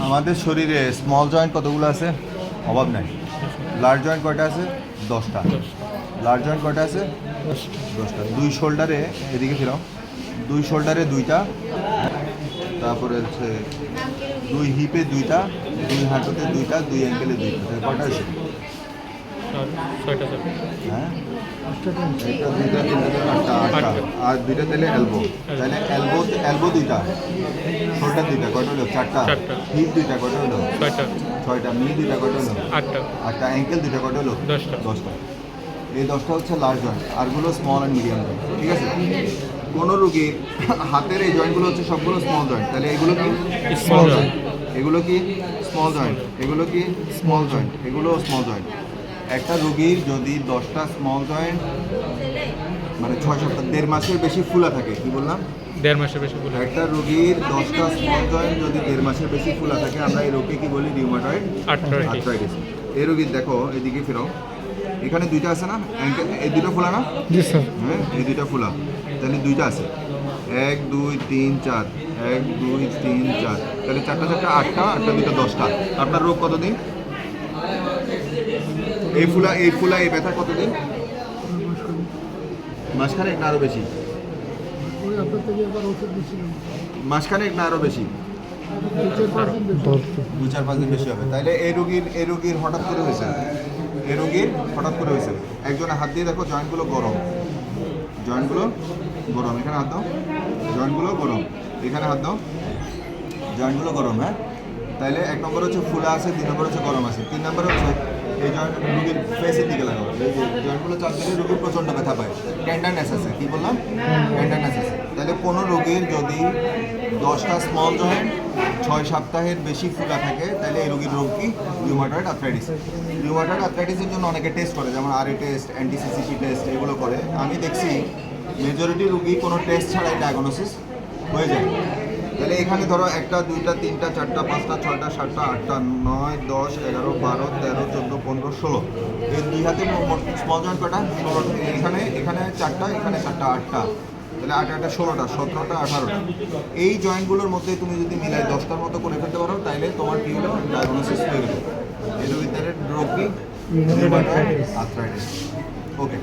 আমাদের শরীরে small joint কতগুলো আছে? অভাব নাই। লার্জ জয়েন্ট কয়টা আছে? 10টা। লার্জ জয়েন্ট কয়টা আছে? 10টা। দুই শোল্ডারে, এদিকে ফিরাও, দুই শোল্ডারে 2টা, তারপরে হচ্ছে দুই হিপে 2টা, দুই হাঁটুতে 2টা, দুই অ্যাঙ্কেলে 2টা। কয়টা আছে? হ্যাঁ, একটা 2টা 3টা 8টা। আর 2টা তাহলে এলবো, তাহলে এলবো 2টা, শোল্ডার 2টা, কয়টা হলো? 4টা। হিপ 2টা, কয়টা হলো? 6টা। নি 2টা, কয়টা হলো? 8টা। অ্যাঙ্কেল 2টা, কয়টা হলো? 10টা। এই 10টা হচ্ছে লার্জ জয়েন্ট, আরগুলো স্মল অ্যান্ড মিডিয়াম জয়েন্ট। ঠিক আছে? কোনো রুগীর হাতের এই জয়েন্টগুলো হচ্ছে সবগুলো স্মল জয়েন্ট, তাহলে এগুলো কি স্মল জয়েন্ট, এগুলো কি স্মল জয়েন্ট, এগুলো কি স্মল জয়েন্ট, এগুলো স্মল জয়েন্ট। একটা রুগীর যদি 10টা স্মল জয়েন্ট, মানে 6 সপ্তাহ, 1.5 মাসের বেশি ফুলা থাকে, কি বললাম? 1.5 মাসের বেশি ফুলা। একটা রুগীর 10টা স্মল জয়েন্ট যদি 1.5 মাসের বেশি ফুলা থাকে, আমরা এই রোগকে কি বলি? Rheumatoid arthritis. এই রোগীর দেখো, এদিকে ফেরাও, এখানে 2টা আছে না? এই 2টা ফুলা না? হ্যাঁ, এই 2টা ফুলা, তাহলে 2টা আছে। 1 2 3 4, 1 2 3 4, তাহলে 4টা 4টা 8টা, 8টা 2টা 10টা। আপনার রোগ কতদিন? এই ফুলা এই ব্যথা কতদিন? মাসখানেক না আরো বেশি? মাসখানেক না আরো বেশি? 2-4-5 দিন বেশি হবে। তাইলে এই রোগীর হঠাৎ করে হয়েছে, একজনের হাত দিয়ে দেখো, জয়েন্টগুলো গরম, এখানে হাত দাও, জয়েন্টগুলো গরম, এখানে হাত দাও, জয়েন্টগুলো গরম। হ্যাঁ, তাইলে 1 নম্বর হচ্ছে ফুলা আছে, 2 নম্বর হচ্ছে গরম আছে, 3 নম্বর হচ্ছে এই জয়েন্ট রোগীর ফেসের দিকে লাগাও, এই যে জয়েন্টগুলো চাপ দিলে রোগীর প্রচণ্ড ব্যথা পায়, টেন্ডারনেস আছে। কি বললাম? টেন্ডারনেস আছে। তাহলে কোনো রোগীর যদি 10টা স্মল জয়েন্ট 6 সপ্তাহের বেশি ফুলা থাকে, তাহলে এই রোগীর রোগ কি? Rheumatoid arthritis. রিউমাটয়েড আর্থ্রাইটিসের জন্য অনেকে টেস্ট করে, যেমন RA টেস্ট, NTCCP টেস্ট, এগুলো করে। আমি দেখছি মেজরিটি রোগী কোনো টেস্ট ছাড়াই ডায়াগনোসিস হয়ে যায়। তাহলে এখানে ধরো 1টা 2টা 3টা 4টা 5টা 6টা 7টা 8টা 9 10 11 12 13 14 15 16, এই 2 হাতে স্মল জয়েন্ট কটা? 16। এখানে 4টা, এখানে 4টা, 8টা, তাহলে 8 8 16টা 17টা 18টা। এই জয়েন্টগুলোর মধ্যে তুমি যদি মিলাই 10টার মতো করে ফেলতে পারো, তাইলে তোমার কি হলো? ডায়াগনোসিস হয়ে গেল। এই রোগীদের রোগ কি? Rheumatoid arthritis. ওকে।